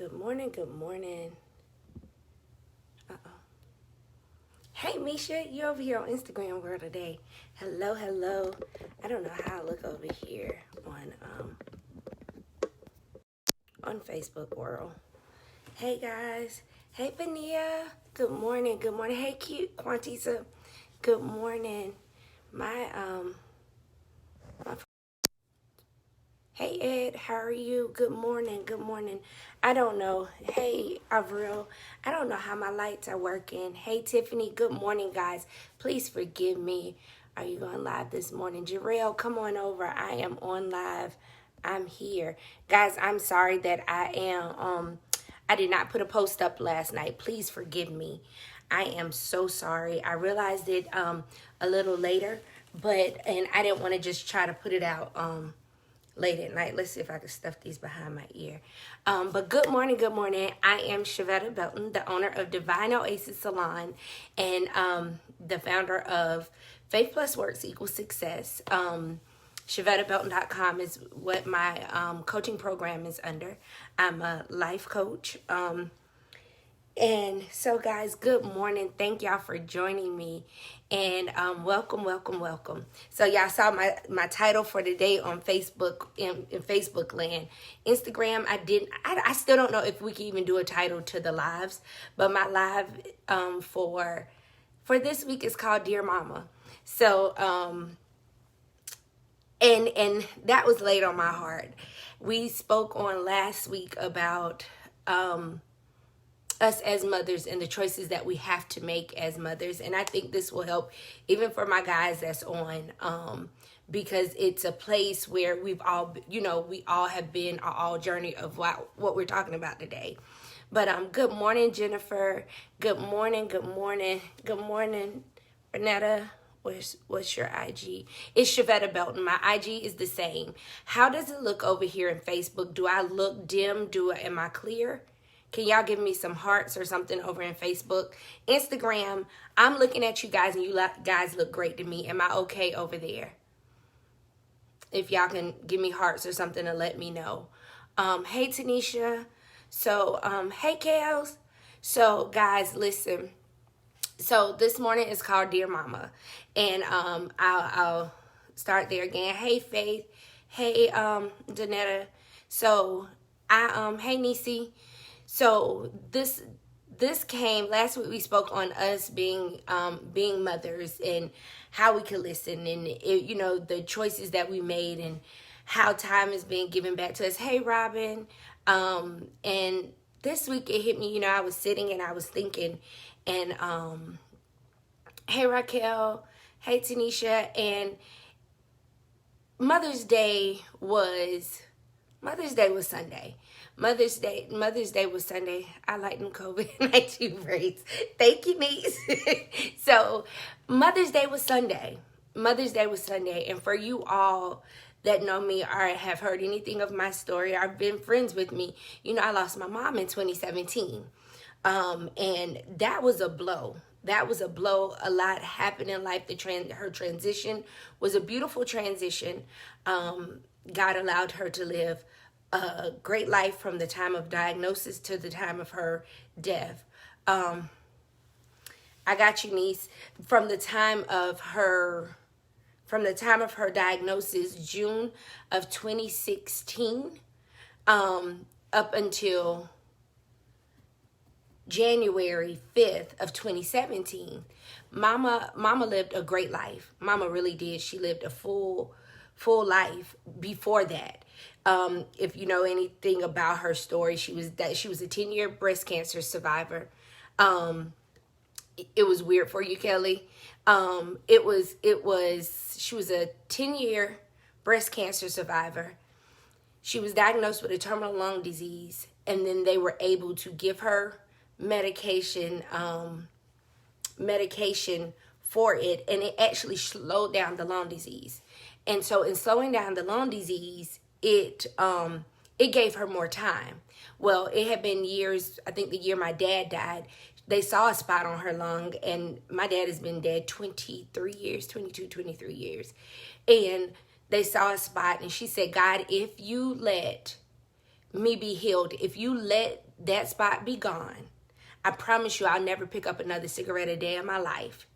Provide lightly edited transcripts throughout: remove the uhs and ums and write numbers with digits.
Good morning, good morning. Hey, Misha, you over here on Instagram World today. Hello, hello. I don't know how I look over here on Facebook World. Hey, guys. Hey, Benia. Good morning, good morning. Hey, cute Quantisa. Good morning. My Hey Ed, how are you? Good morning, good morning. I don't know. Hey Avril, I don't know how my lights are working. Hey Tiffany, good morning guys. Please forgive me. Are you going live this morning? Jarrell, come on over. I am on live. I'm here. Guys, I'm sorry that I did not put a post up last night. Please forgive me. I am so sorry. I realized it a little later, and I didn't want to just try to put it out late at night. Let's see if I can stuff these behind my ear. But good morning, good morning. I am Shavetta Belton, the owner of Divine Oasis Salon and the founder of Faith Plus Works Equals Success. ShavettaBelton.com is what my coaching program is under. I'm a life coach. And so, guys, good morning. Thank y'all for joining me. And welcome, welcome, welcome. So, y'all saw my title for today on Facebook, in Facebook land. Instagram, I still don't know if we can even do a title to the lives. But my live for this week is called Dear Mama. So, and that was laid on my heart. We spoke on last week about us as mothers and the choices that we have to make as mothers. And I think this will help even for my guys that's on, because it's a place where we all have been our all journey of what we're talking about today. But good morning, Jennifer. Good morning, good morning, good morning, Renetta. What's your IG? It's Shavetta Belton. My IG is the same. How does it look over here in Facebook? Do I look dim? Am I clear? Can y'all give me some hearts or something over in Facebook? Instagram, I'm looking at you guys and you guys look great to me. Am I okay over there? If y'all can give me hearts or something to let me know. Hey, Tanisha. So, hey, Kels. So, guys, listen. So, this morning is called Dear Mama. And I'll start there again. Hey, Faith. Hey, Danetta. So, hey, Nisi. So this came last week. We spoke on us being mothers and how we could listen and the choices that we made and how time is being given back to us. Hey Robin, and this week it hit me. I was sitting and I was thinking, and hey Raquel, hey Tanisha, and Mother's Day was Sunday. Mother's Day was Sunday. I like them COVID-19 braids. Thank you, niece. So, Mother's Day was Sunday. And for you all that know me or have heard anything of my story or been friends with me, I lost my mom in 2017. And that was a blow. A lot happened in life. Her transition was a beautiful transition. God allowed her to live a great life from the time of diagnosis to the time of her death. I got you, niece. From the time of her diagnosis, June of 2016, up until January 5th of 2017, Mama lived a great life. Mama really did. She lived a full life before that. If you know anything about her story, she was a 10-year breast cancer survivor. It was weird for you, Kelly. She was a 10-year breast cancer survivor. She was diagnosed with a terminal lung disease, and then they were able to give her medication for it, and it actually slowed down the lung disease. And so in slowing down the lung disease, it gave her more time. Well, it had been years. I think the year my dad died, they saw a spot on her lung, and my dad has been dead 23 years. And they saw a spot, and she said, God, if you let me be healed, if you let that spot be gone. I promise you I'll never pick up another cigarette a day in my life.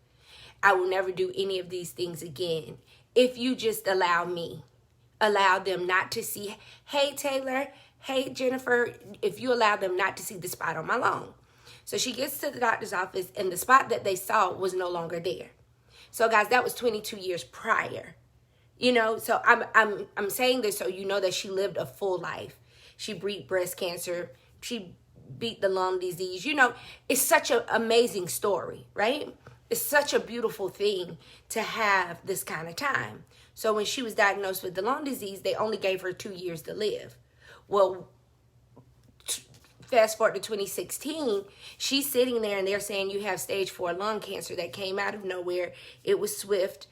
I will never do any of these things again. If you just allow me, allow them not to see, hey, Taylor, hey, Jennifer, if you allow them not to see the spot on my lung. So she gets to the doctor's office, and the spot that they saw was no longer there. So, guys, that was 22 years prior. You know, so I'm saying this so you know that she lived a full life. She beat breast cancer. She beat the lung disease. You know, it's such an amazing story, right? It's such a beautiful thing to have this kind of time. So when she was diagnosed with the lung disease, they only gave her 2 years to live. Well, fast forward to 2016, she's sitting there and they're saying you have stage 4 lung cancer that came out of nowhere. It was swift.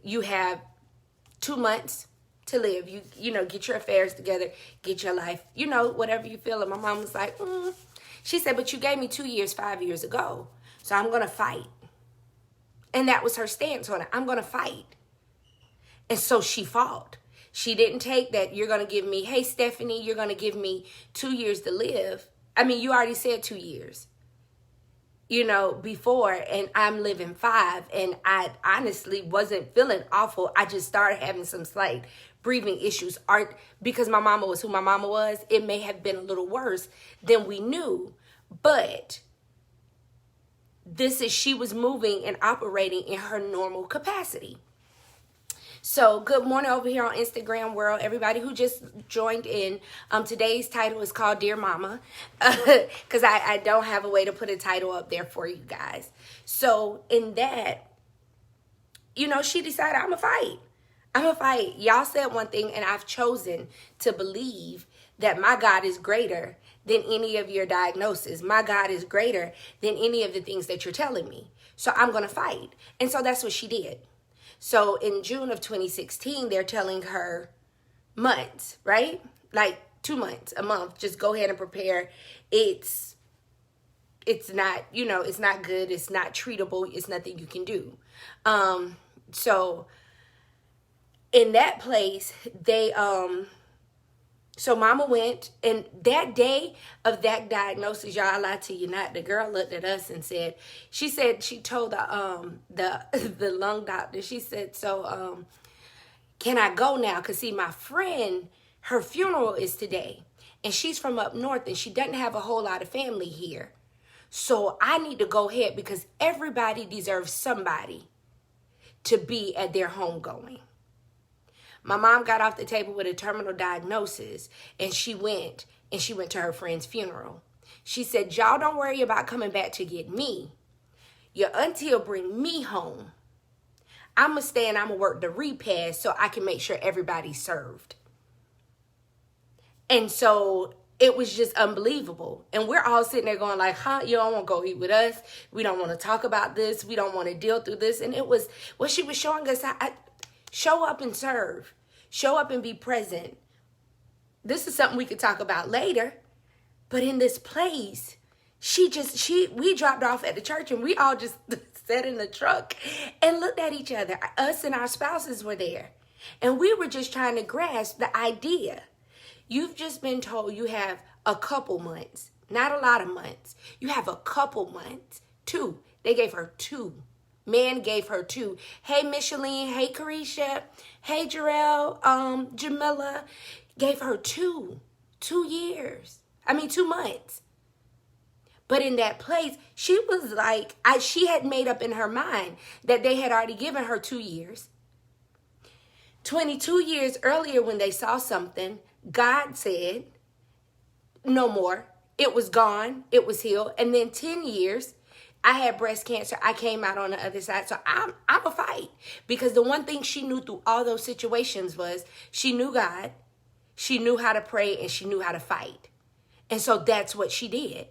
You have 2 months to live. You know, get your affairs together, get your life, you know, whatever you feel. And my mom was like, She said, but you gave me 2 years, 5 years ago. So I'm going to fight. And that was her stance on it. I'm going to fight. And so she fought. She didn't take that. You're going to give me, hey, Stephanie, you're going to give me 2 years to live. I mean, you already said 2 years, you know, before, and I'm living 5. And I honestly wasn't feeling awful. I just started having some slight breathing issues. Because my mama was who my mama was, it may have been a little worse than we knew. But she was moving and operating in her normal capacity. So good morning over here on Instagram world, everybody who just joined in. Today's title is called Dear Mama, because I don't have a way to put a title up there for you guys. So in that, you know, she decided, I'm gonna fight. Y'all said one thing, and I've chosen to believe that my God is greater than any of your diagnoses. My God is greater than any of the things that you're telling me. So I'm gonna fight. And so that's what she did. So in June of 2016, they're telling her months, right? Like 2 months, a month. Just go ahead and prepare. It's not, you know, it's not good. It's not treatable. It's nothing you can do. So in that place, so mama went, and that day of that diagnosis, y'all, I lied to you not, the girl looked at us and said, she told the lung doctor, she said, so can I go now? Because see, my friend, her funeral is today, and she's from up north, and she doesn't have a whole lot of family here. So I need to go ahead because everybody deserves somebody to be at their homegoing. My mom got off the table with a terminal diagnosis, and she went to her friend's funeral. She said, y'all don't worry about coming back to get me. Your auntie will bring me home. I'm going to stay and I'm going to work the repast so I can make sure everybody's served. And so it was just unbelievable. And we're all sitting there going like, huh, you don't want to go eat with us. We don't want to talk about this. We don't want to deal through this. And it was what she was showing us. Show up and serve. Show up and be present. This is something we could talk about later. But in this place, we dropped off at the church and we all just sat in the truck and looked at each other. Us and our spouses were there. And we were just trying to grasp the idea. You've just been told you have a couple months, not a lot of months. You have a couple months. 2. They gave her 2. Man gave her 2. Hey, Micheline. Hey, Carisha. Hey, Jarrell. Jamila. Gave her 2. 2 years. 2 months. But in that place, she was like, she had made up in her mind that they had already given her 2 years. 22 years earlier when they saw something, God said, no more. It was gone. It was healed. And then 10 years, I had breast cancer. I came out on the other side. So I'm a fight. Because the one thing she knew through all those situations was she knew God. She knew how to pray and she knew how to fight. And so that's what she did.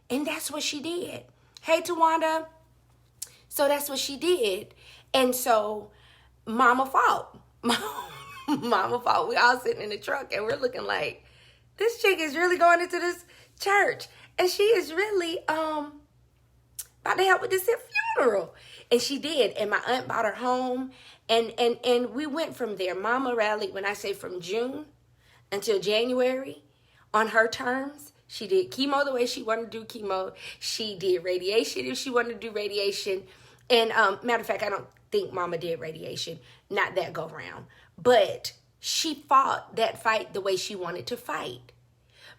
And that's what she did. Hey, Tawanda. So that's what she did. And so Mama fought. Mama fought. We all sitting in the truck and we're looking like, this chick is really going into this church. And she is really about to help with this funeral. And she did. And my aunt bought her home. And we went from there. Mama rallied, when I say from June until January, on her terms. She did chemo the way she wanted to do chemo. She did radiation if she wanted to do radiation. And matter of fact, I don't think Mama did radiation, not that go round. But she fought that fight the way she wanted to fight.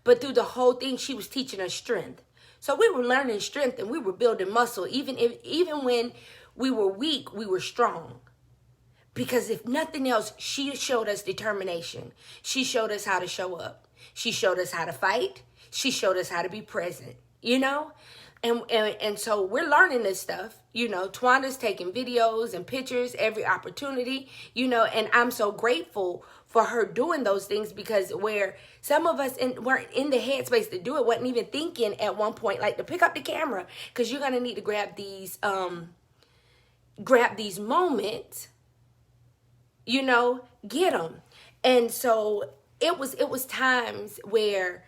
But through the whole thing, she was teaching us strength. So we were learning strength and we were building muscle. Even when we were weak, we were strong. Because if nothing else, she showed us determination. She showed us how to show up. She showed us how to fight. She showed us how to be present, you know? And so we're learning this stuff, you know. Twanda's taking videos and pictures every opportunity, you know, and I'm so grateful for her doing those things, because where some of us weren't in the headspace to do it, wasn't even thinking at one point, like, to pick up the camera, because you're going to need to grab these moments, you know, get them. And so it was times where,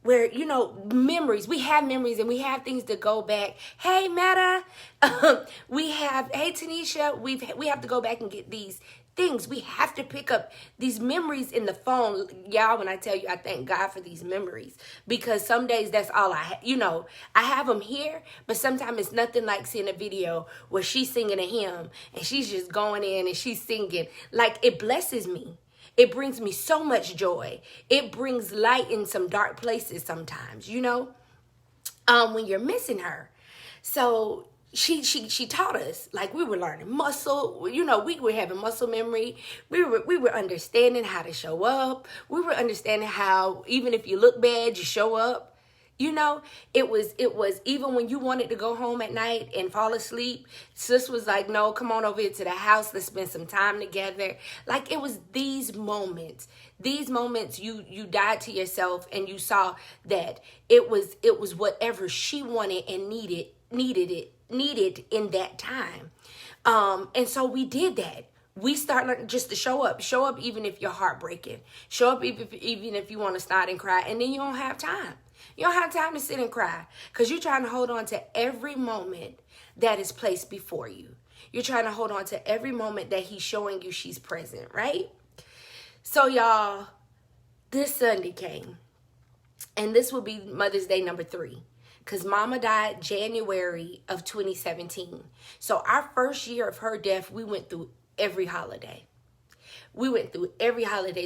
you know, memories, we have memories and we have things to go back. Hey, Meta, hey, Tanisha, we have to go back and get these things. We have to pick up these memories in the phone. Y'all, when I tell you, I thank God for these memories, because some days that's all you know, I have them here, but sometimes it's nothing like seeing a video where she's singing a hymn and she's just going in and she's singing. Like, it blesses me. It brings me so much joy. It brings light in some dark places sometimes, you know, when you're missing her. So she taught us, like, we were learning muscle, you know, we were having muscle memory. We were understanding how to show up. We were understanding how, even if you look bad, you show up. You know, it was even when you wanted to go home at night and fall asleep, sis was like, no, come on over here to the house. Let's spend some time together. Like, it was these moments you died to yourself and you saw that it was whatever she wanted and needed in that time. And so we did that. We start learning just to show up even if you're heartbreaking, show up even if you want to start and cry, and then you don't have time. You don't have time to sit and cry, because you're trying to hold on to every moment that is placed before you. You're trying to hold on to every moment that he's showing you she's present, right? So y'all, this Sunday came, and this will be Mother's Day number 3, because Mama died January of 2017. So our first year of her death, we went through every holiday.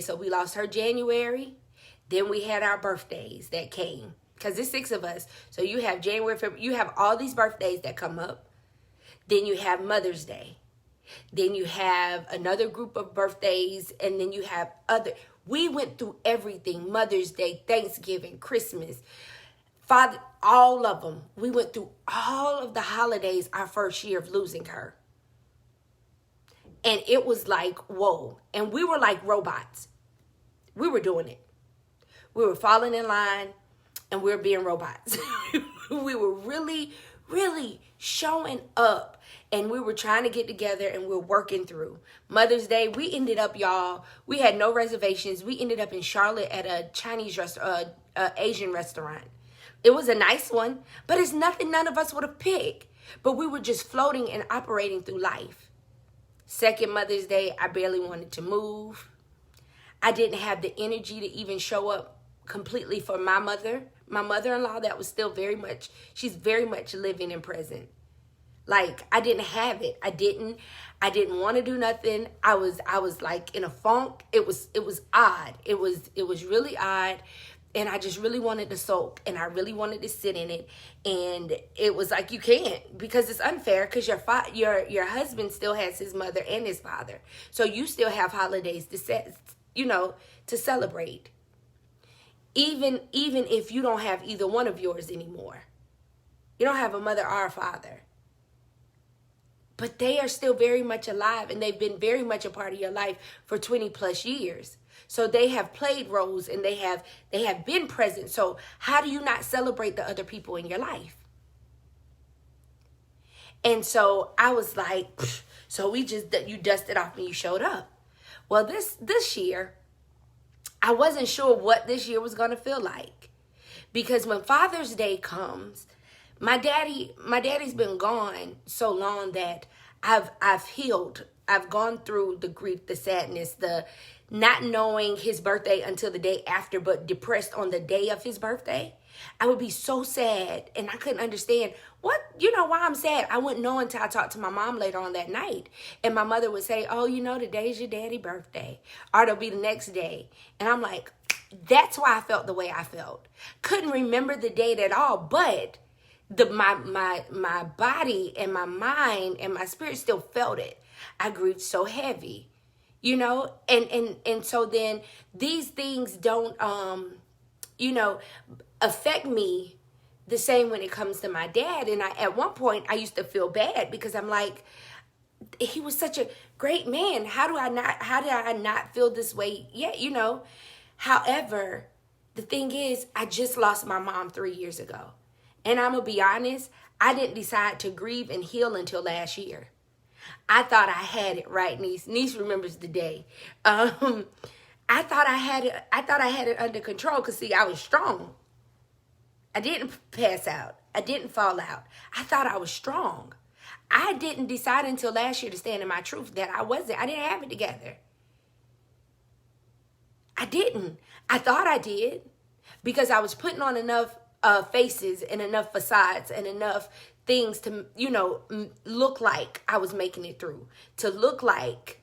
So we lost her January. Then we had our birthdays that came, because there's 6 of us. So you have January, February, you have all these birthdays that come up. Then you have Mother's Day. Then you have another group of birthdays. And then you have we went through everything. Mother's Day, Thanksgiving, Christmas, Father, all of them. We went through all of the holidays our first year of losing her. And it was like, whoa. And we were like robots. We were doing it. We were falling in line and we were being robots. We were really, really showing up, and we were trying to get together and we were working through. Mother's Day, we ended up, y'all, we had no reservations. We ended up in Charlotte at a Chinese restaurant, Asian restaurant. It was a nice one, but it's nothing none of us would have picked. But we were just floating and operating through life. Second Mother's Day, I barely wanted to move. I didn't have the energy to even show up completely for my mother-in-law. That was still she's very much living and present. Like, I didn't have it. I didn't want to do nothing. I was like in a funk. It was odd. It was really odd. And I just really wanted to soak, and I really wanted to sit in it. And it was like, you can't, because it's unfair, because your husband still has his mother and his father. So you still have holidays to celebrate. Even if you don't have either one of yours anymore. You don't have a mother or a father. But they are still very much alive, and they've been very much a part of your life for 20 plus years. So they have played roles, and they have been present. So how do you not celebrate the other people in your life? And so I was like, so you dusted off and you showed up. Well, this year, I wasn't sure what this year was going to feel like, because when Father's Day comes, my daddy's been gone so long that I've healed. I've gone through the grief, the sadness, the not knowing his birthday until the day after, but depressed on the day of his birthday. I would be so sad, and I couldn't understand why I'm sad. I wouldn't know until I talked to my mom later on that night. And my mother would say, oh, today's your daddy's birthday. Or it'll be the next day. And I'm like, that's why I felt the way I felt. Couldn't remember the date at all, but my body and my mind and my spirit still felt it. I grieved so heavy, and so then these things don't affect me the same when it comes to my dad. And at one point I used to feel bad because I'm like, he was such a great man. How did I not feel this way yet? However, the thing is, I just lost my mom 3 years ago. And I'm going to be honest, I didn't decide to grieve and heal until last year. I thought I had it, right, niece? Niece remembers the day. I thought I had it under control because, see, I was strong. I didn't pass out. I didn't fall out. I thought I was strong. I didn't decide until last year to stand in my truth that I wasn't. I didn't have it together. I didn't. I thought I did because I was putting on enough faces and enough facades and enough things to, look like I was making it through, to look like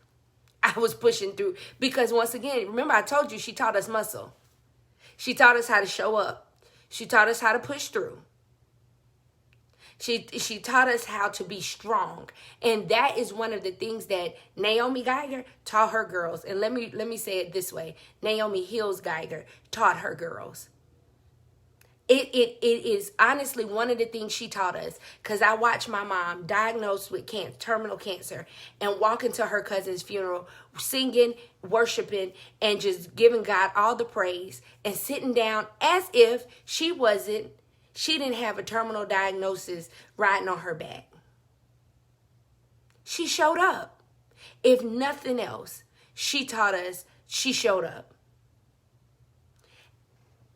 I was pushing through. Because once again, remember I told you she taught us muscle. She taught us how to show up. She taught us how to push through. She taught us how to be strong. And that is one of the things that Naomi Geiger taught her girls. And let me say it this way. Naomi Hills Geiger taught her girls. It is honestly one of the things she taught us, because I watched my mom diagnosed with terminal cancer and walk into her cousin's funeral singing, worshiping, and just giving God all the praise and sitting down as if she didn't have a terminal diagnosis riding on her back. She showed up. If nothing else, she taught us she showed up.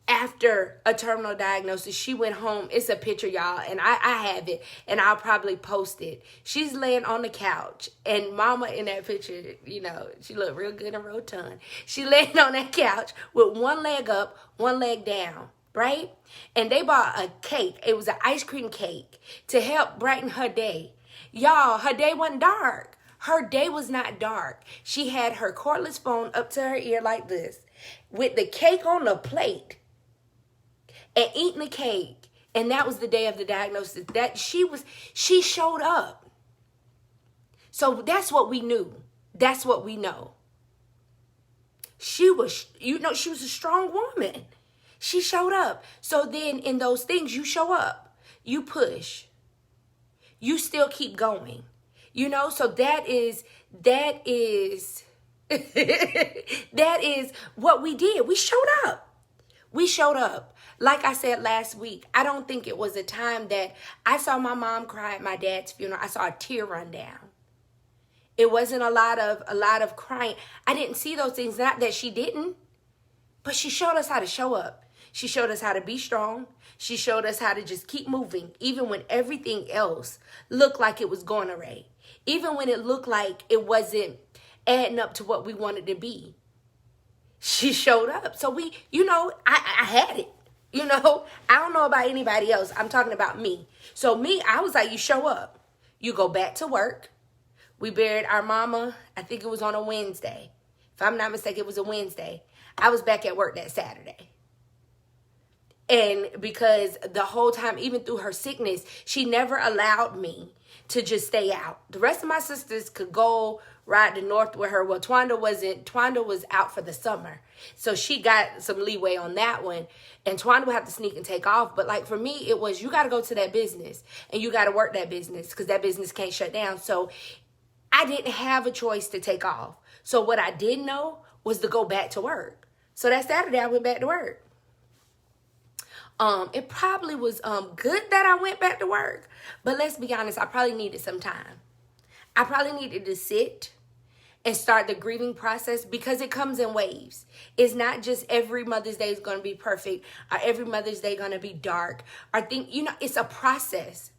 After a terminal diagnosis, she went home. It's a picture, y'all, and I have it, and I'll probably post it. She's laying on the couch, and Mama in that picture, she looked real good and rotund. She laying on that couch with one leg up, one leg down, right? And they bought a cake. It was an ice cream cake to help brighten her day. Y'all, her day wasn't dark. Her day was not dark. She had her cordless phone up to her ear like this with the cake on the plate. And eating the cake. And that was the day of the diagnosis. That she showed up. So that's what we knew. That's what we know. She was a strong woman. She showed up. So then in those things, you show up. You push. You still keep going. So that is that is what we did. We showed up. We showed up. Like I said last week, I don't think it was a time that I saw my mom cry at my dad's funeral. I saw a tear run down. It wasn't a lot of crying. I didn't see those things. Not that she didn't, but she showed us how to show up. She showed us how to be strong. She showed us how to just keep moving, even when everything else looked like it was going away. Even when it looked like it wasn't adding up to what we wanted to be. She showed up. So I had it. I don't know about anybody else. I'm talking about me. So me, I was like, you show up. You go back to work. We buried our mama, I think it was on a Wednesday. If I'm not mistaken, it was a Wednesday. I was back at work that Saturday. And because the whole time, even through her sickness, she never allowed me to just stay out. The rest of my sisters could go ride to North with her. Well, Twanda was out for the summer. So she got some leeway on that one. And Twanda would have to sneak and take off. But like for me, it was, you got to go to that business. And you got to work that business because that business can't shut down. So I didn't have a choice to take off. So what I did know was to go back to work. So that Saturday, I went back to work. It probably was good that I went back to work. But let's be honest, I probably needed some time. I probably needed to sit and start the grieving process because it comes in waves. It's not just every Mother's Day is going to be perfect or every Mother's Day going to be dark. It's a process.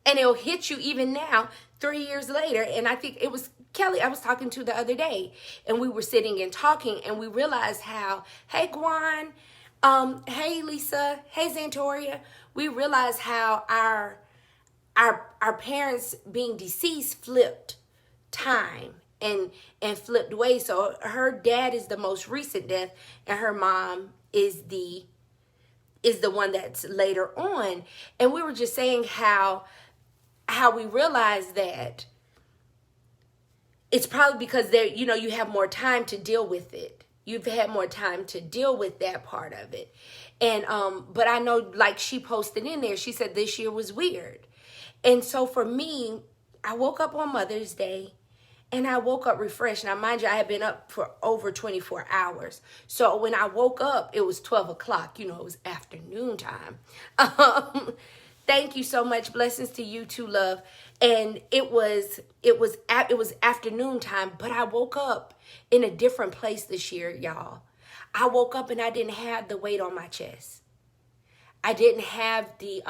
And it'll hit you even now 3 years later, and I think it was Kelly I was talking to the other day, and we were sitting and talking, and we realized how, hey Guan, hey Lisa, hey Zantoria, we realized how our parents being deceased flipped time and flipped ways. So her dad is the most recent death, and her mom is the one that's later on. And we were just saying how we realized that it's probably because you have more time to deal with it. You've had more time to deal with that part of it. And but I know, like she posted in there, she said this year was weird. And so for me, I woke up on Mother's Day and I woke up refreshed. Now, mind you, I had been up for over 24 hours. So when I woke up, it was 12 o'clock. It was afternoon time. Thank you so much. Blessings to you too, love. And it was afternoon time, but I woke up in a different place this year, y'all. I woke up and I didn't have the weight on my chest. I didn't have the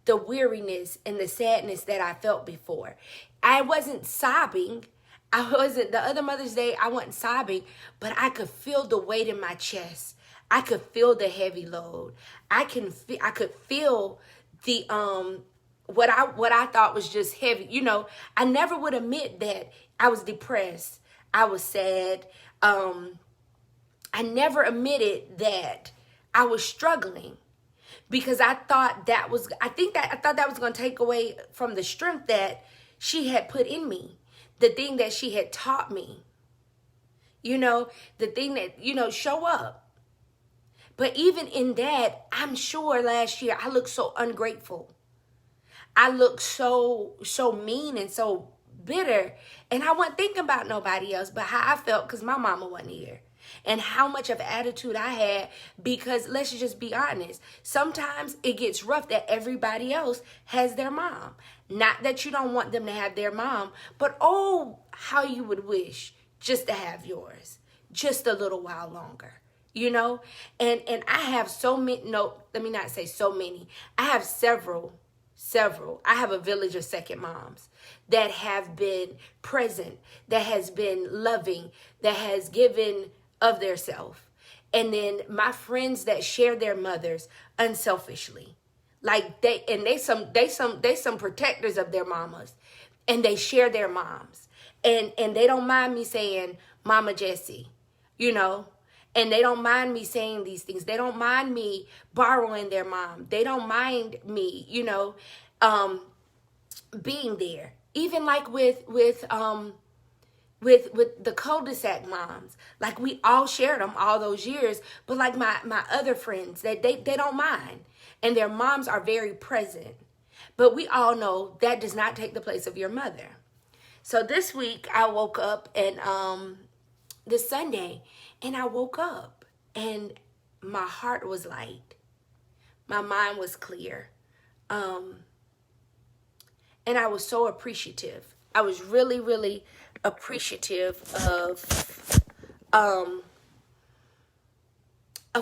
weariness and the sadness that I felt before. I wasn't sobbing. The other Mother's Day, I wasn't sobbing, but I could feel the weight in my chest. I could feel the heavy load. I could feel the what I thought was just heavy. I never would admit that I was depressed. I was sad. I never admitted that I was struggling, because I thought that was going to take away from the strength that she had put in me, the thing that she had taught me, the thing that, show up. But even in that, I'm sure last year I looked so ungrateful. I looked so mean and so bitter. And I wasn't thinking about nobody else but how I felt because my mama wasn't here. And how much of attitude I had, because let's just be honest, sometimes it gets rough that everybody else has their mom. Not that you don't want them to have their mom, but oh, how you would wish just to have yours just a little while longer, And I have so many, no, let me not say so many. I have several. I have a village of second moms that have been present, that has been loving, that has given of their self. And then my friends that share their mothers unselfishly. Like they some protectors of their mamas, and they share their moms. And they don't mind me saying Mama Jessie, and they don't mind me saying these things. They don't mind me borrowing their mom. They don't mind me, being there. Even like with the cul-de-sac moms, like we all shared them all those years, but like my other friends, that they don't mind, and their moms are very present. But we all know that does not take the place of your mother. So this week I woke up, and this Sunday, and I woke up and my heart was light. My mind was clear. And I was so appreciative. I was really, really appreciative of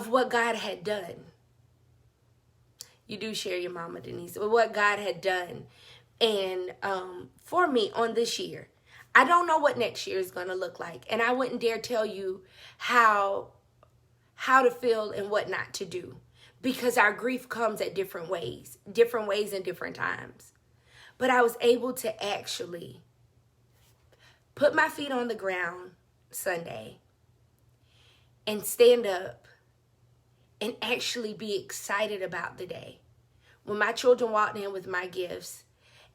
what God had done. You do share your mama, Denise, but what God had done. And for me on this year, I don't know what next year is going to look like. And I wouldn't dare tell you how to feel and what not to do, because our grief comes at different ways and different times. But I was able to actually put my feet on the ground Sunday and stand up and actually be excited about the day. When my children walked in with my gifts,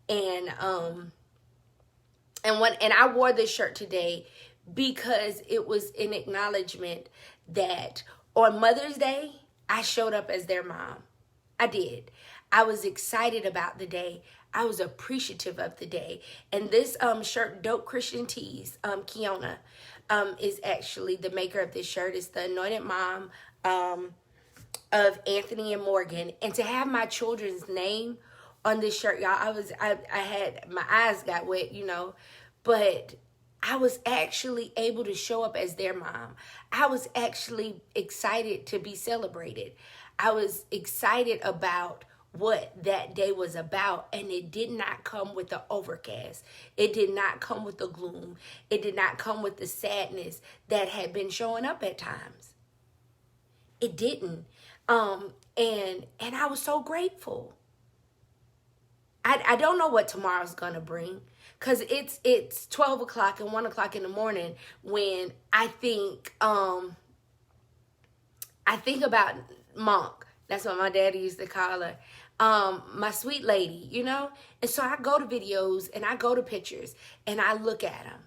and I wore this shirt today because it was an acknowledgement that on Mother's Day, I showed up as their mom. I did. I was excited about the day. I was appreciative of the day. And this shirt, Dope Christian Tees, Kiona, is actually the maker of this shirt. It's the anointed mom of Anthony and Morgan. And to have my children's name on this shirt, y'all, I had, my eyes got wet, but I was actually able to show up as their mom. I was actually excited to be celebrated. I was excited about what that day was about, and it did not come with the overcast. It did not come with the gloom. It did not come with the sadness that had been showing up at times. It didn't. And I was so grateful. I don't know what tomorrow's gonna bring, because it's 12 o'clock and 1 o'clock in the morning when I think about Monk. That's what my daddy used to call her. My sweet lady, you know? And so I go to videos and I go to pictures and I look at them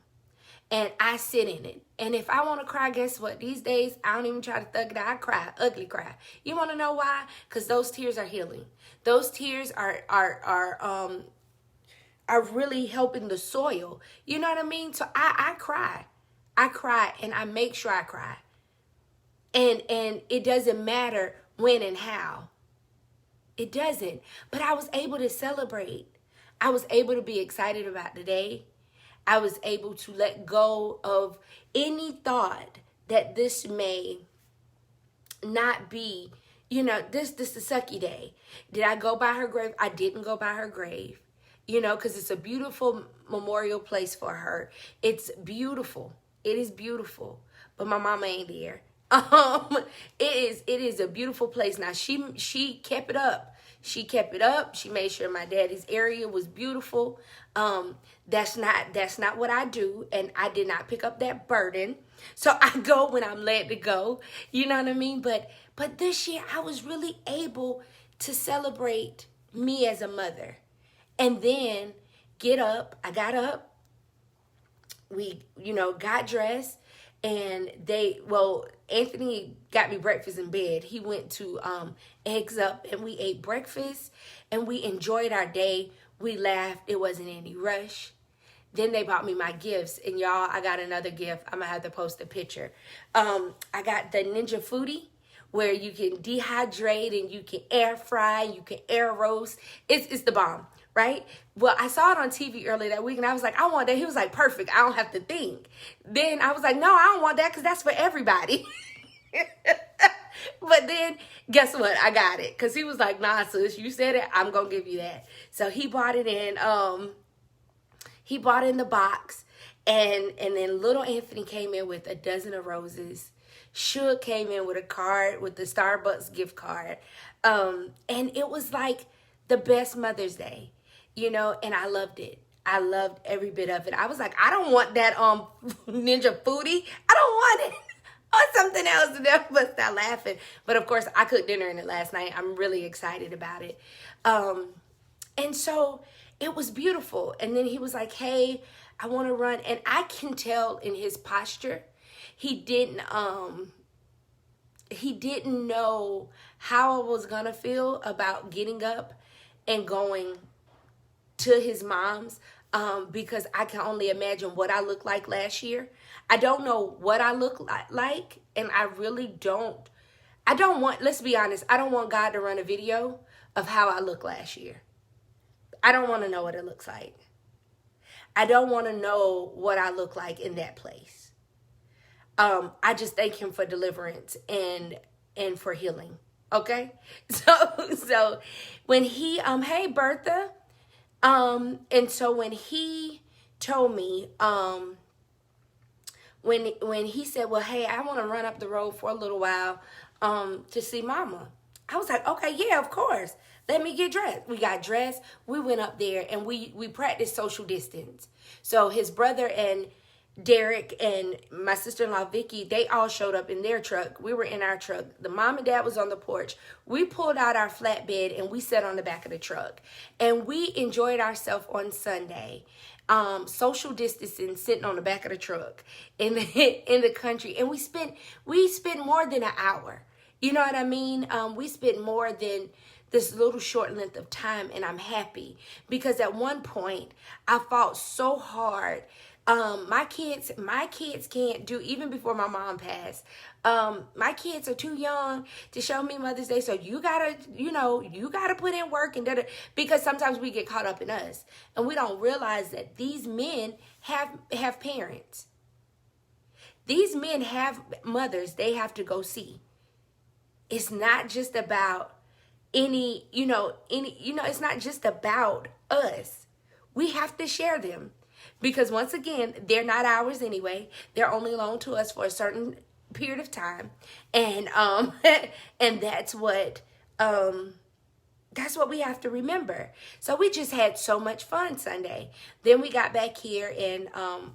and I sit in it. And if I want to cry, guess what? These days, I don't even try to thug it out. I cry, ugly cry. You want to know why? Because those tears are healing. Those tears are really helping the soil. You know what I mean? So I cry. I cry and I make sure I cry. And it doesn't matter when and how. It doesn't. But I was able to celebrate. I was able to be excited about the day. I was able to let go of any thought that this may not be, this is a sucky day. Did I go by her grave? I didn't go by her grave, because it's a beautiful memorial place for her. It's beautiful. It is beautiful. But my mama ain't there. It is a beautiful place. Now she kept it up. She kept it up. She made sure my daddy's area was beautiful. That's not what I do, and I did not pick up that burden. So I go when I'm led to go. You know what I mean? But this year I was really able to celebrate me as a mother. And then I got up. We, got dressed. And Anthony got me breakfast in bed. He went to Eggs Up and we ate breakfast and we enjoyed our day. We laughed. It wasn't any rush. Then they bought me my gifts. And y'all, I got another gift. I'm going to have to post a picture. I got the Ninja Foodie, where you can dehydrate and you can air fry, you can air roast. It's the bomb. Right? Well, I saw it on TV earlier that week and I was like, I want that. He was like, perfect. I don't have to think. Then I was like, no, I don't want that because that's for everybody. But then guess what? I got it. Because he was like, nah, sis, you said it. I'm going to give you that. So he bought it in. He bought it in the box. And then little Anthony came in with a dozen of roses. Suge came in with a card, with the Starbucks gift card. And it was like the best Mother's Day. And I loved it. I loved every bit of it. I was like, I don't want that Ninja Foodie. I don't want it. Or something else. And then bust out laughing. But of course, I cooked dinner in it last night. I'm really excited about it. And so it was beautiful. And then he was like, hey, I want to run. And I can tell in his posture, he didn't know how I was going to feel about getting up and going to his mom's, because I can only imagine what I looked like last year. I don't know what I look like, and I really don't. Let's be honest, I don't want God to run a video of how I looked last year. I don't want to know what it looks like. I don't want to know what I look like in that place. I just thank him for deliverance and for healing. Okay? So when he, hey Bertha, and so when he told me, when he said, well, hey, I want to run up the road for a little while, to see Mama. I was like, okay, yeah, of course. Let me get dressed. We got dressed. We went up there and we practiced social distance. So his brother and Derek and my sister-in-law Vicky, they all showed up in their truck. We were in our truck. The mom and dad was on the porch. We pulled out our flatbed and we sat on the back of the truck. And we enjoyed ourselves on Sunday. Social distancing, sitting on the back of the truck in the country. And we spent more than an hour. You know what I mean? We spent more than this little short length of time, and I'm happy because at one point I fought so hard. My kids can't do, even before my mom passed, my kids are too young to show me Mother's Day. So you gotta put in work because sometimes we get caught up in us and we don't realize that these men have parents. These men have mothers they have to go see. It's not just about it's not just about us. We have to share them because once again, they're not ours anyway. They're only loaned to us for a certain period of time. And and that's what we have to remember. So we just had so much fun Sunday. Then we got back here and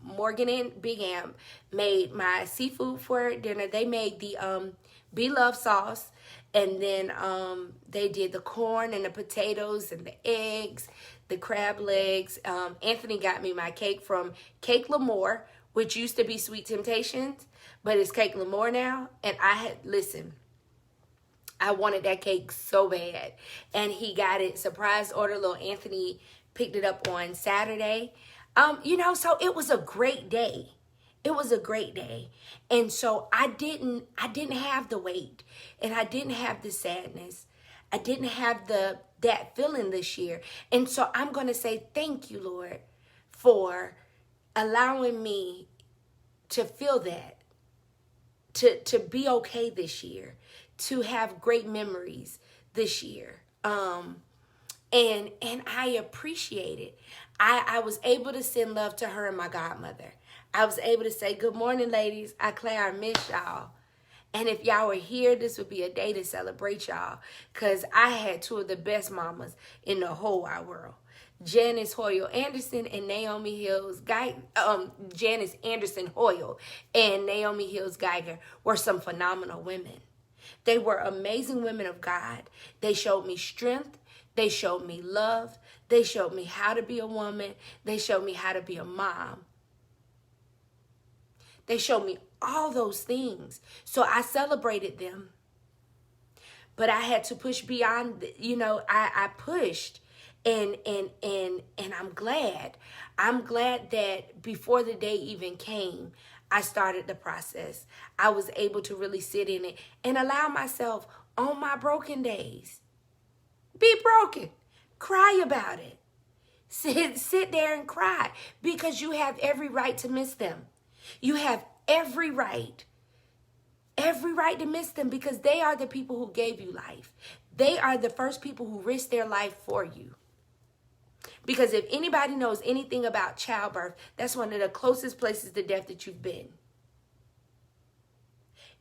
Morgan and Big Amp made my seafood for dinner. They made the Be Love sauce. And then they did the corn and the potatoes and the eggs, the crab legs. Anthony got me my cake from Cake L'Amour, which used to be Sweet Temptations, but it's Cake L'Amour now. And I wanted that cake so bad. And he got it surprise order. Little Anthony picked it up on Saturday. So it was a great day. It was a great day. And so I didn't have the weight, and I didn't have the sadness. I didn't have that feeling this year. And so I'm going to say thank you, Lord, for allowing me to feel that, to be okay this year, to have great memories this year. And I appreciate it. I was able to send love to her and my godmother. I was able to say, good morning, ladies. I miss y'all. And if y'all were here, this would be a day to celebrate y'all. Because I had two of the best mamas in the whole wide world. Janice Hoyle Anderson and Naomi Hills Janice Anderson Hoyle and Naomi Hills Geiger were some phenomenal women. They were amazing women of God. They showed me strength. They showed me love. They showed me how to be a woman. They showed me how to be a mom. They showed me all those things. So I celebrated them. But I had to push beyond, I pushed. And I'm glad. I'm glad that before the day even came, I started the process. I was able to really sit in it and allow myself on my broken days. Be broken. Cry about it. Sit there and cry because you have every right to miss them. You have every right to miss them because they are the people who gave you life. They are the first people who risked their life for you. Because if anybody knows anything about childbirth, that's one of the closest places to death that you've been.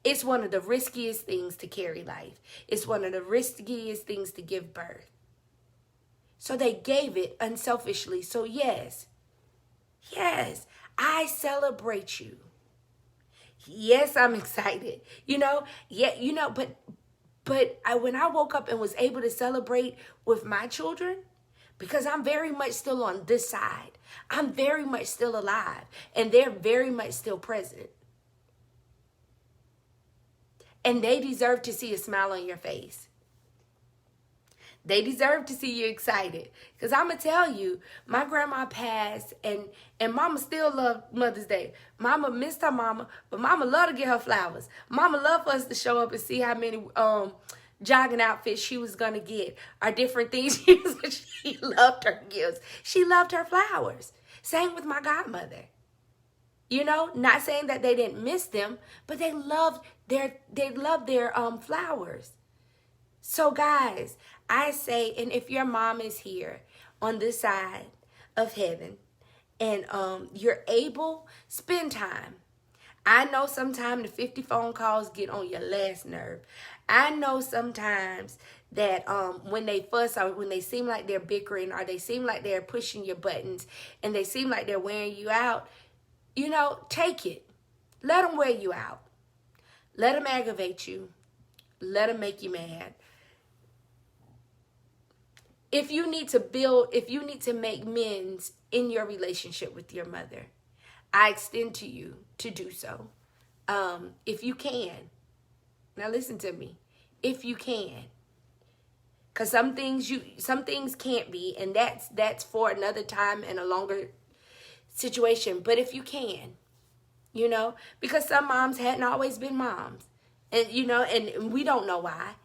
It's one of the riskiest things to carry life. It's one of the riskiest things to give birth. So they gave it unselfishly. So yes, I celebrate you. Yes, I'm excited. But when I woke up and was able to celebrate with my children, because I'm very much still on this side. I'm very much still alive. And they're very much still present. And they deserve to see a smile on your face. They deserve to see you excited. Because I'm going to tell you, my grandma passed and mama still loved Mother's Day. Mama missed her mama, but mama loved to get her flowers. Mama loved for us to show up and see how many jogging outfits she was going to get or different things. She loved her gifts. She loved her flowers. Same with my godmother. Not saying that they didn't miss them, but they loved their flowers. So guys, I say, and if your mom is here on this side of heaven and you're able, spend time. I know sometimes the 50 phone calls get on your last nerve. I know sometimes that when they fuss or when they seem like they're bickering or they seem like they're pushing your buttons and they seem like they're wearing you out, take it. Let them wear you out. Let them aggravate you. Let them make you mad. If you need to make amends in your relationship with your mother, I extend to you to do so. If you can. Now listen to me. If you can. Because some things can't be, and that's for another time and a longer situation. But if you can, because some moms hadn't always been moms. And and we don't know why.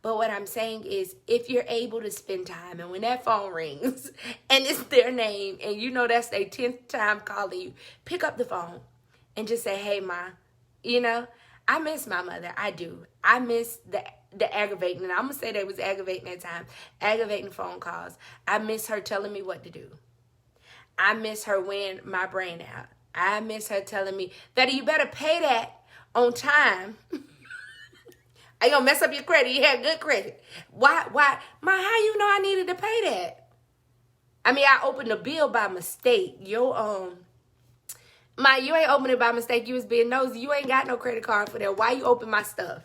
But what I'm saying is if you're able to spend time and when that phone rings and it's their name and that's their 10th time calling you, pick up the phone and just say, hey, Ma, I I miss my mother. I do. I miss the aggravating, and I'm going to say that it was aggravating at times, aggravating phone calls. I miss her telling me what to do. I miss her wearing my brain out. I miss her telling me that you better pay that on time. Are you going to mess up your credit? You have good credit. Why? Ma, how you know I needed to pay that? I mean, I opened the bill by mistake. You ain't opening it by mistake. You was being nosy. You ain't got no credit card for that. Why you open my stuff?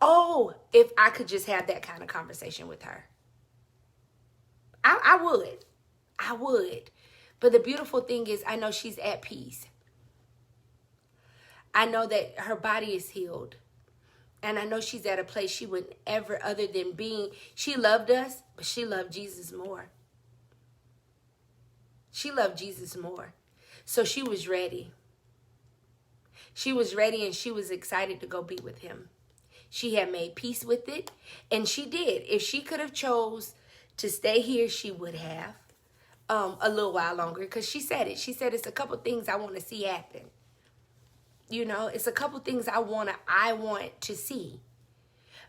Oh, if I could just have that kind of conversation with her. I would. I would. But the beautiful thing is I know she's at peace. I know that her body is healed. And I know she's at a place she wouldn't ever, other than being, she loved us, but she loved Jesus more. She loved Jesus more. So she was ready. She was ready and she was excited to go be with him. She had made peace with it. And she did. If she could have chose to stay here, she would have a little while longer. Because she said it. She said, it's a couple things I want to see happen. You know, it's a couple things I want to see.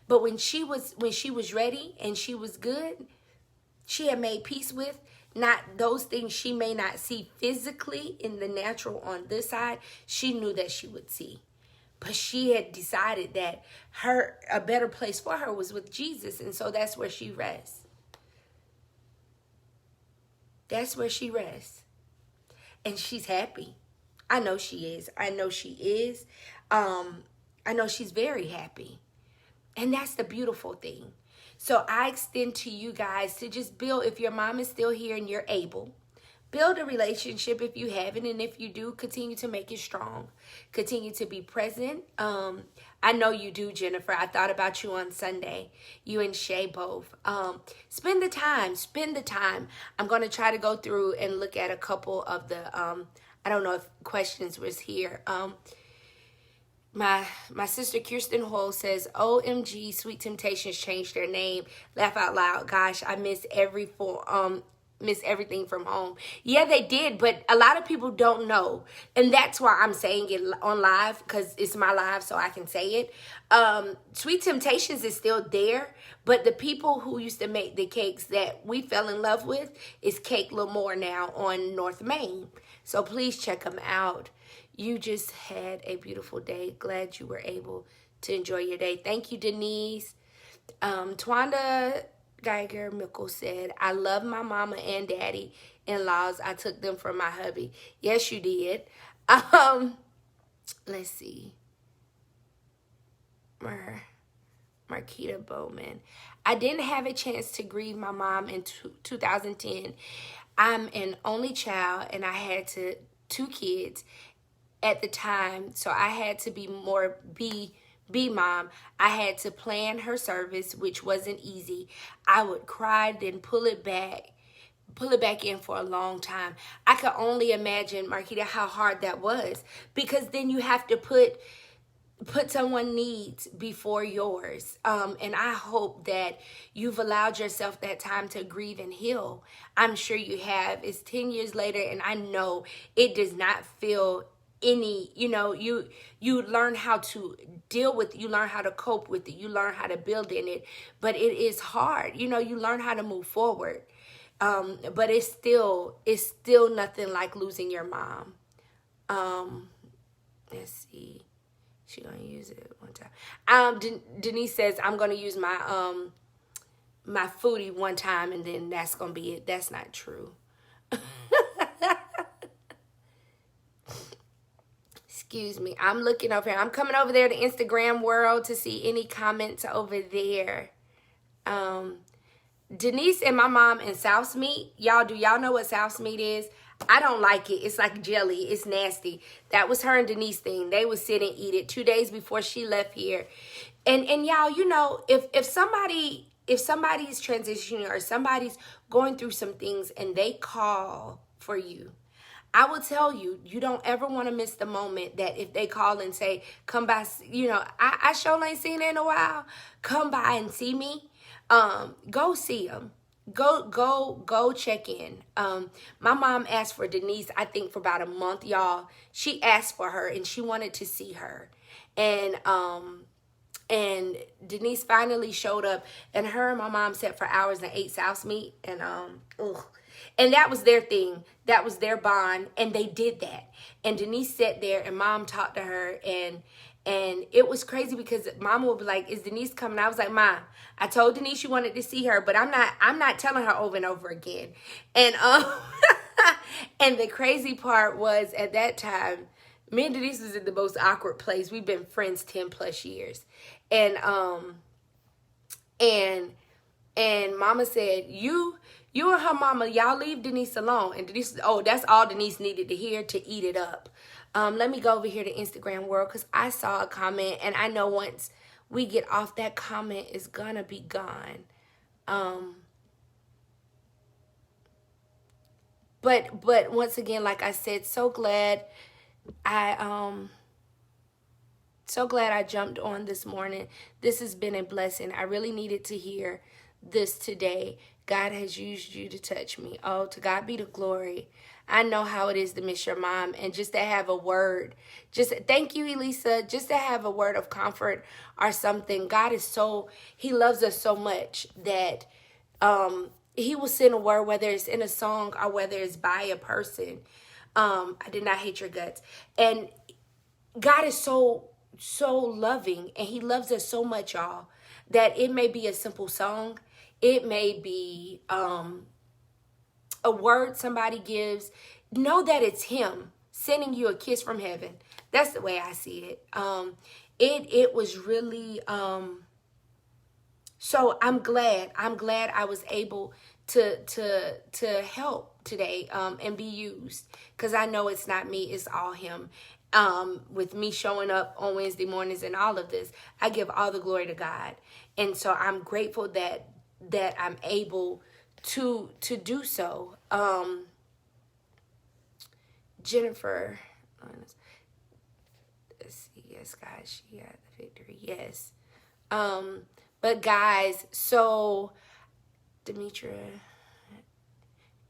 But when she was ready and she was good, she had made peace with not those things she may not see physically in the natural on this side, she knew that she would see. But she had decided that a better place for her was with Jesus, and so that's where she rests. That's where she rests. And she's happy. I know she is. I know she is. I know she's very happy. And that's the beautiful thing. So I extend to you guys to just build, if your mom is still here and you're able, build a relationship if you haven't. And if you do, continue to make it strong. Continue to be present. I know you do, Jennifer. I thought about you on Sunday. You and Shay both. Spend the time. Spend the time. I'm going to try to go through and look at a couple of the, I don't know if questions was here. My sister Kirsten Hall says, OMG, Sweet Temptations changed their name. Laugh out loud. Gosh, I miss everything from home. Yeah, they did, but a lot of people don't know. And that's why I'm saying it on live, because it's my live, so I can say it. Sweet Temptations is still there, but the people who used to make the cakes that we fell in love with is Cake Lamore now on North Main. So please check them out. You just had a beautiful day. Glad you were able to enjoy your day. Thank you, Denise. Twanda Geiger Mickle said, I love my mama and daddy in-laws. I took them from my hubby. Yes, you did. Let's see. Marquita Bowman. I didn't have a chance to grieve my mom in 2010. I'm an only child and I had two kids at the time, so I had to be mom. I had to plan her service, which wasn't easy. I would cry, then pull it back in for a long time. I could only imagine, Marquita, how hard that was, because then you have to put someone's needs before yours. And I hope that you've allowed yourself that time to grieve and heal. I'm sure you have. It's 10 years later, and I know it does not feel any, you learn how to deal with it, you learn how to cope with it, you learn how to build in it, but it is hard. You learn how to move forward. But it's still nothing like losing your mom. Let's see. She gonna use it one time. Denise says, I'm gonna use my my foodie one time and then that's gonna be it. That's not true. Excuse me. I'm looking over here. I'm coming over there to Instagram world to see any comments over there. Denise and my mom in South's Meat. Do y'all know what South's Meat is? I don't like it. It's like jelly. It's nasty. That was her and Denise thing. They would sit and eat it 2 days before she left here. And y'all, if somebody's transitioning or somebody's going through some things and they call for you, I will tell you, you don't ever want to miss the moment that if they call and say, come by, I sure ain't seen her in a while. Come by and see me. Go see them. go check in. My mom asked for Denise, I think for about a month, y'all. She asked for her and she wanted to see her. And Denise finally showed up, and her and my mom sat for hours and ate South meat, and and that was their thing. That was their bond, and they did that. And Denise sat there, and mom talked to her, and it was crazy because mama would be like, "Is Denise coming?" I was like, "Ma, I told Denise you wanted to see her, but I'm not telling her over and over again." And and the crazy part was at that time, me and Denise was in the most awkward place. We've been friends 10 plus years. And mama said, you and her mama, y'all leave Denise alone. And Denise said, oh, that's all Denise needed to hear to eat it up. Let me go over here to Instagram world, because I saw a comment, and I know once we get off, that comment is gonna be gone. But once again, like I said, so glad I jumped on this morning. This has been a blessing. I really needed to hear this today. God has used you to touch me. Oh, to God be the glory. I know how it is to miss your mom, and just to have a word. Just thank you, Elisa. Just to have a word of comfort or something. God is he loves us so much that he will send a word, whether it's in a song or whether it's by a person. I did not hate your guts. And God is so loving, and he loves us so much, y'all, that it may be a simple song. It may be a word somebody gives. Know that it's him sending you a kiss from heaven. That's the way I see it. It was really so I'm glad I was able to help today and be used, because I know it's not me, it's all him. With me showing up on Wednesday mornings and all of this, I give all the glory to God. And so I'm grateful that I'm able to do so. Jennifer, let's see, yes, guys, she got the victory, yes. But guys, so Demetria,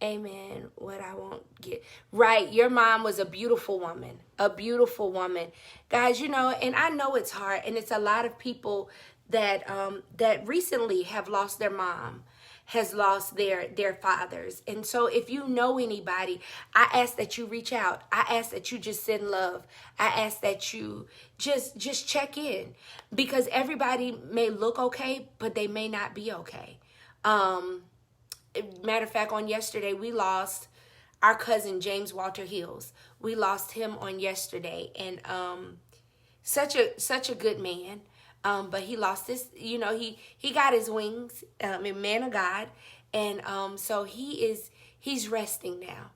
amen, what I won't get. Right, your mom was a beautiful woman. A beautiful woman. Guys, you know, and I know it's hard, and it's a lot of people that that recently have lost their mom, has lost their fathers. And so if you know anybody, I ask that you reach out. I ask that you just send love. I ask that you just check in, because everybody may look okay, but they may not be okay. Matter of fact, on yesterday, we lost our cousin, James Walter Hills. We lost him on yesterday, and such a good man. But he lost his, you know, he got his wings, a man of God. And so he's resting now.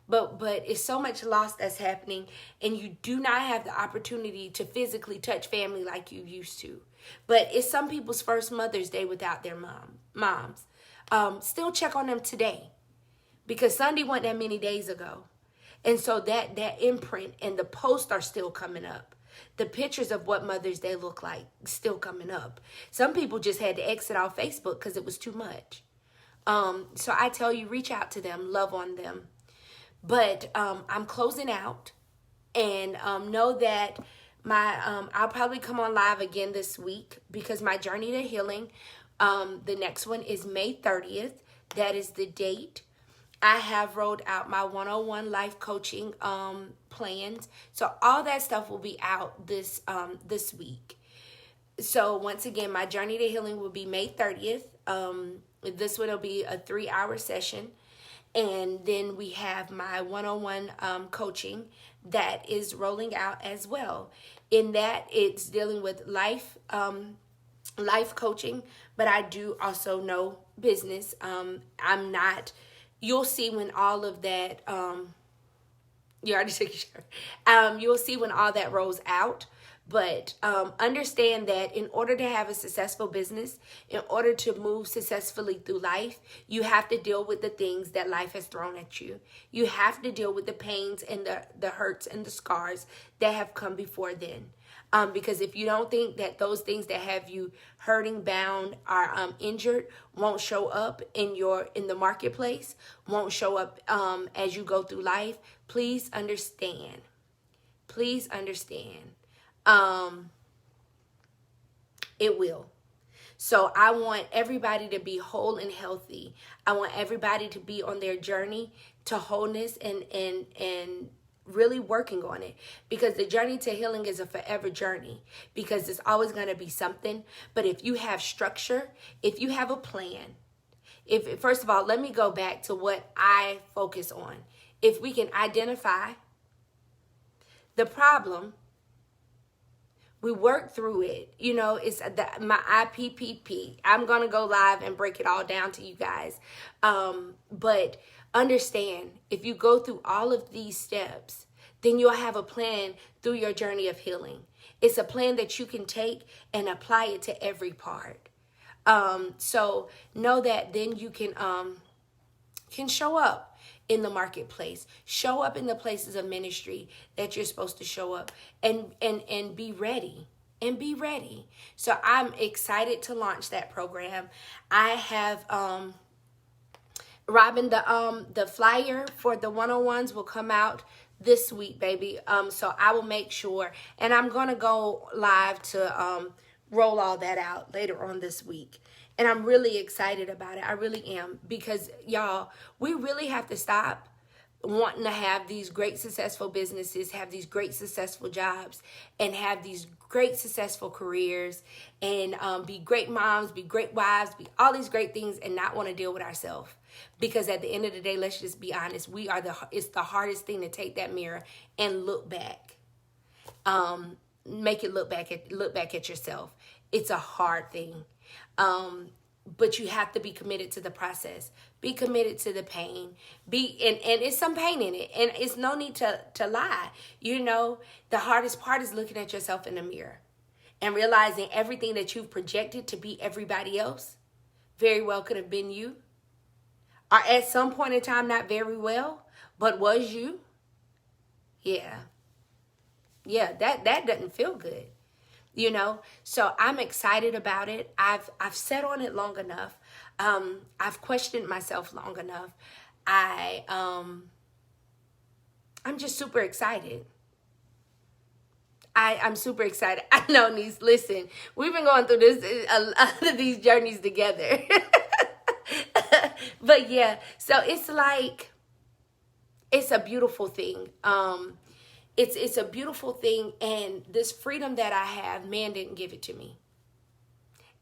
But it's so much loss that's happening, and you do not have the opportunity to physically touch family like you used to. But it's some people's first Mother's Day without their moms. Still check on them today, because Sunday wasn't that many days ago. And so that imprint and the posts are still coming up. The pictures of what Mother's Day look like still coming up. Some people just had to exit off Facebook because it was too much. So I tell you, reach out to them, love on them. But I'm closing out, and know that I'll probably come on live again this week, because my journey to healing, the next one is May 30th. That is the date. I have rolled out my 101 life coaching plans. So all that stuff will be out this week. So once again, my journey to healing will be May 30th. This one will be a 3-hour session. And then we have my 101 coaching that is rolling out as well. In that, it's dealing with life coaching, but I do also know business. I'm not... You'll see when all of that, you already took your shirt. You'll see when all that rolls out. But understand that in order to have a successful business, in order to move successfully through life, you have to deal with the things that life has thrown at you. You have to deal with the pains and the hurts and the scars that have come before then. Because if you don't think that those things that have you hurting, bound, are injured, won't show up in the marketplace, won't show up as you go through life, please understand. Please understand. It will. So I want everybody to be whole and healthy. I want everybody to be on their journey to wholeness and really working on it, because the journey to healing is a forever journey, because it's always going to be something. But if you have structure, if you have a plan, if first of all, let me go back to what I focus on. If we can identify the problem, we work through it. You know, it's my IPPP. I'm going to go live and break it all down to you guys. But understand, if you go through all of these steps, then you'll have a plan through your journey of healing. It's a plan that you can take and apply it to every part. So know that then you can show up in the marketplace, show up in the places of ministry that you're supposed to show up, and be ready. And be ready. So I'm excited to launch that program. I have Robin, the flyer for the one-on-ones will come out this week, baby. So I will make sure, and I'm gonna go live to roll all that out later on this week. And I'm really excited about it. I really am, because y'all, we really have to stop wanting to have these great successful businesses, have these great successful jobs, and have these great successful careers, and be great moms, be great wives, be all these great things, and not want to deal with ourselves. Because at the end of the day, let's just be honest, it's the hardest thing to take that mirror and look back. Make it look back at yourself. It's a hard thing. But you have to be committed to the process. Be committed to the pain. And it's some pain in it. And it's no need to lie. You know, the hardest part is looking at yourself in the mirror and realizing everything that you've projected to be everybody else very well could have been you. Or at some point in time, not very well, but was you. Yeah, that doesn't feel good. You know, so I'm excited about it. I've sat on it long enough. I've questioned myself long enough. I'm just super excited. I'm super excited. I know, niece, listen, we've been going through a lot of these journeys together. But yeah, so it's like, it's a beautiful thing. It's a beautiful thing, and this freedom that I have, man didn't give it to me.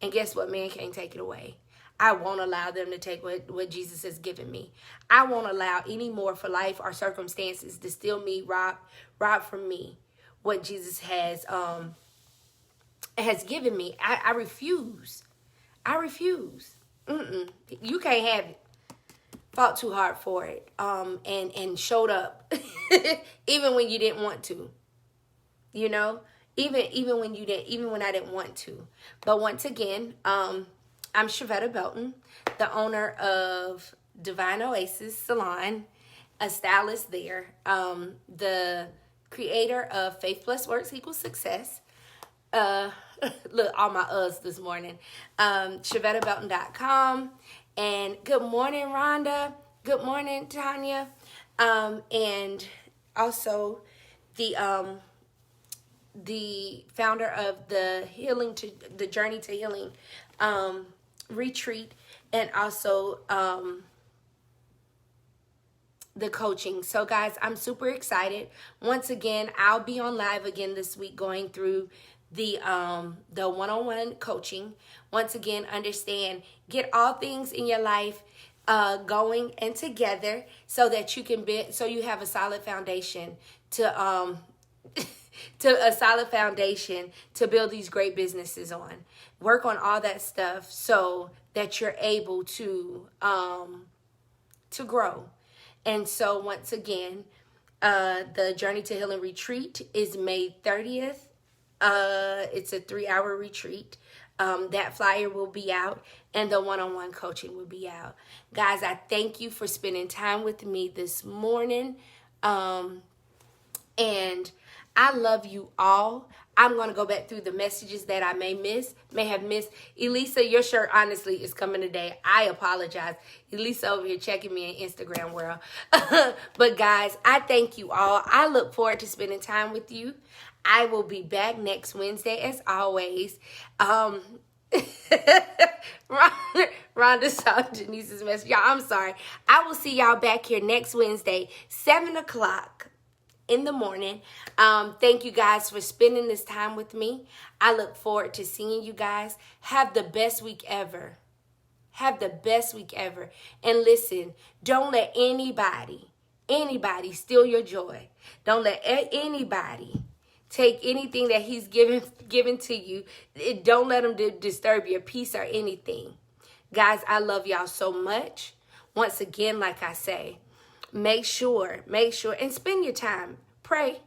And guess what? Man can't take it away. I won't allow them to take what Jesus has given me. I won't allow any more for life or circumstances to steal me, rob from me what Jesus has given me. I refuse. I refuse. You can't have it. Fought too hard for it, and showed up even when you didn't want to, you know, even when I didn't want to. But once again, I'm Shavetta Belton, the owner of Divine Oasis Salon, a stylist there, the creator of Faith Plus Works Equals Success. Look, all my uhs this morning. ShavettaBelton.com. And good morning, Rhonda. Good morning, Tanya. And also the founder of the Journey to Healing retreat, and also the coaching. So guys, I'm super excited. Once again, I'll be on live again this week going through the one-on-one coaching. Once again, understand, get all things in your life going and together so that you can you have a solid foundation to build these great businesses on. Work on all that stuff so that you're able to grow. And so once again, the Journey to Healing retreat is May 30th. It's a 3-hour retreat. That flyer will be out, and the one-on-one coaching will be out. Guys, I thank you for spending time with me this morning. And I love you all. I'm going to go back through the messages that I may have missed. Elisa, your shirt honestly is coming today. I apologize. Elisa over here checking me in Instagram world. But guys, I thank you all. I look forward to spending time with you. I will be back next Wednesday as always. Rhonda saw Denise's message. Y'all, I'm sorry. I will see y'all back here next Wednesday, 7 o'clock in the morning. Thank you guys for spending this time with me. I look forward to seeing you guys. Have the best week ever. Have the best week ever. And listen, don't let anybody steal your joy. Don't let anybody take anything that he's given to you. Don't let them disturb your peace or anything. Guys, I love y'all so much. Once again, like I say, make sure, and spend your time. Pray,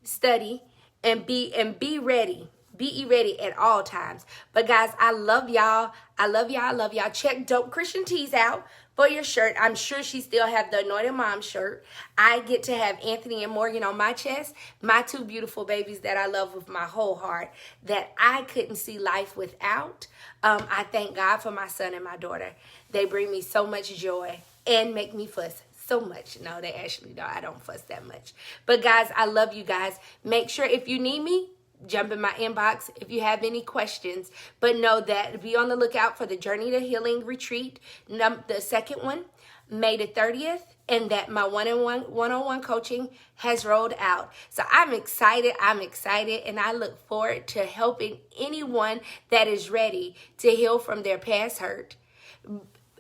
study, and be ready. Be ready at all times. But guys, I love y'all. I love y'all. Check Dope Christian Tees out for your shirt. I'm sure she still have the Anointed Mom shirt. I get to have Anthony and Morgan on my chest. My two beautiful babies that I love with my whole heart, that I couldn't see life without. I thank God for my son and my daughter. They bring me so much joy and make me fuss so much. No, they actually don't. I don't fuss that much. But guys, I love you guys. Make sure if you need me, jump in my inbox if you have any questions. But know that be on the lookout for the Journey to Healing retreat, the second one, May the 30th, and that my one-on-one coaching has rolled out. So I'm excited, and I look forward to helping anyone that is ready to heal from their past hurt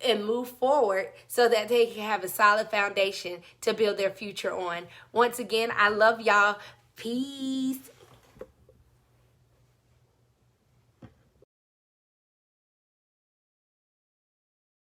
and move forward so that they can have a solid foundation to build their future on. Once again, I love y'all. Peace.